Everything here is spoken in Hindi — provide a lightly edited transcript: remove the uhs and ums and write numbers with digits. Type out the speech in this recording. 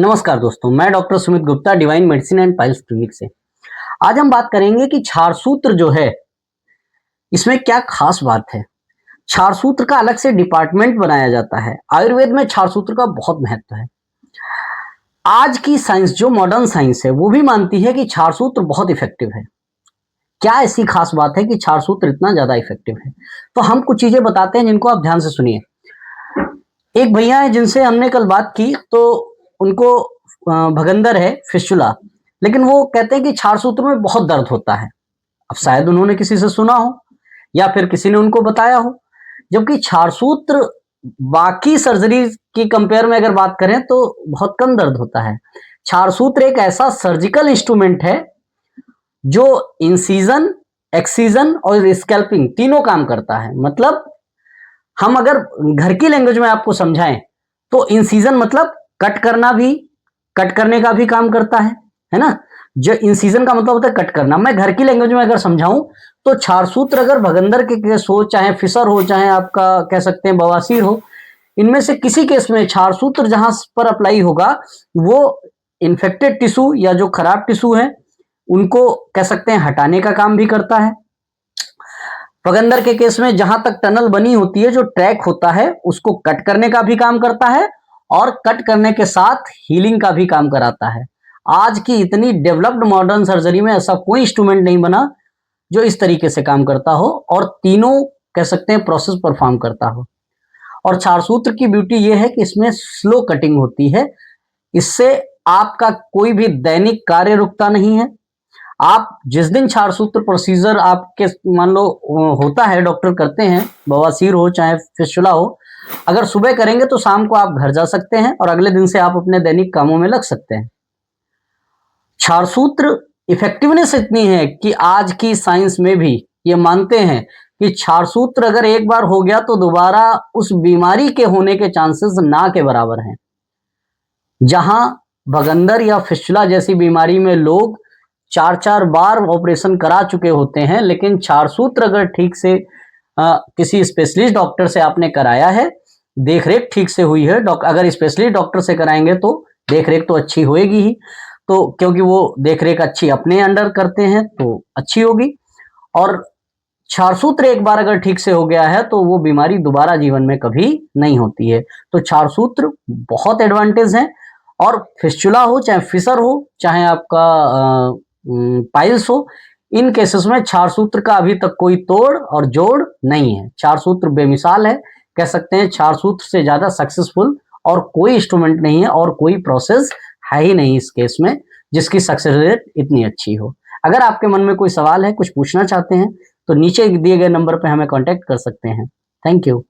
नमस्कार दोस्तों, मैं doctor Sumit Gupta divine medicine and piles clinic से। आज हम बात करेंगे कि क्षार सूत्र जो है इसमें क्या खास बात है। क्षार सूत्र का अलग से डिपार्टमेंट बनाया जाता है। आयुर्वेद में क्षार सूत्र का बहुत महत्व है। आज की साइंस जो मॉडर्न साइंस है वो भी मानती है कि क्षार सूत्र बहुत इफेक्टिव है। क्या ऐसी खास बात है कि क्षार सूत्र इतना ज्यादा इफेक्टिव है? तो हम कुछ चीजें बताते हैं जिनको आप ध्यान से सुनिए। एक भैया है जिनसे हमने कल बात की, तो उनको भगंदर है, फिस्टुला, लेकिन वो कहते हैं कि क्षार सूत्र में बहुत दर्द होता है। अब शायद उन्होंने किसी से सुना हो या फिर किसी ने उनको बताया हो, जबकि क्षार सूत्र बाकी सर्जरी की कंपेयर में अगर बात करें तो बहुत कम दर्द होता है। क्षार सूत्र एक ऐसा सर्जिकल इंस्ट्रूमेंट है जो इंसीजन, एक्सीजन और स्कैल्पिंग तीनों काम करता है। मतलब हम अगर घर की लैंग्वेज में आपको समझाएं तो इंसीजन मतलब कट करना भी, कट करने का भी काम करता है ना। जो इंसीजन का मतलब होता है कट करना। मैं घर की लैंग्वेज में अगर समझाऊं तो क्षार सूत्र अगर भगंदर के केस हो, चाहे फिसर हो, चाहे आपका कह सकते हैं बवासीर हो, इनमें से किसी केस में क्षार सूत्र जहां पर अप्लाई होगा वो इन्फेक्टेड टिश्यू या जो खराब टिश्यू है उनको कह सकते हैं हटाने का काम भी करता है। भगंदर के केस में जहां तक टनल बनी होती है, जो ट्रैक होता है, उसको कट करने का भी काम करता है और कट करने के साथ हीलिंग का भी काम कराता है। आज की इतनी डेवलप्ड मॉडर्न सर्जरी में ऐसा कोई इंस्ट्रूमेंट नहीं बना जो इस तरीके से काम करता हो और तीनों कह सकते हैं प्रोसेस परफॉर्म करता हो। और क्षार सूत्र की ब्यूटी यह है कि इसमें स्लो कटिंग होती है। इससे आपका कोई भी दैनिक कार्य रुकता नहीं है। आप जिस दिन क्षार सूत्र प्रोसीजर आपके मान लो होता है, डॉक्टर करते हैं, बवासीर हो चाहे फिस्टुला हो, अगर सुबह करेंगे तो शाम को आप घर जा सकते हैं और अगले दिन से आप अपने दैनिक कामों में लग सकते हैं। क्षार सूत्र इफेक्टिवनेस इतनी है कि आज की साइंस में भी ये मानते हैं कि क्षार सूत्र अगर एक बार हो गया तो दोबारा उस बीमारी के होने के चांसेस ना के बराबर हैं। जहां भगंदर या फिस्टुला जैसी बीमारी में लोग 4-4 बार ऑपरेशन करा चुके होते हैं, लेकिन क्षार सूत्र अगर ठीक से किसी स्पेशलिस्ट डॉक्टर से आपने कराया है, देखरेख ठीक से हुई है, अगर स्पेशलिस्ट डॉक्टर से कराएंगे तो देखरेख तो अच्छी होएगी ही, तो क्योंकि वो देखरेख अच्छी अपने अंडर करते हैं तो अच्छी होगी। और क्षार सूत्र एक बार अगर ठीक से हो गया है तो वो बीमारी दोबारा जीवन में कभी नहीं होती है। तो क्षार सूत्र बहुत एडवांटेज है। और फिस्टुला हो चाहे फिसर हो चाहे आपका पाइल्स हो, इन केसेस में क्षार सूत्र का अभी तक कोई तोड़ और जोड़ नहीं है। क्षार सूत्र बेमिसाल है, कह सकते हैं क्षार सूत्र से ज्यादा सक्सेसफुल और कोई इंस्ट्रूमेंट नहीं है और कोई प्रोसेस है ही नहीं इस केस में जिसकी सक्सेस रेट इतनी अच्छी हो। अगर आपके मन में कोई सवाल है, कुछ पूछना चाहते हैं, तो नीचे दिए गए नंबर पर हमें कांटेक्ट कर सकते हैं। Thank you.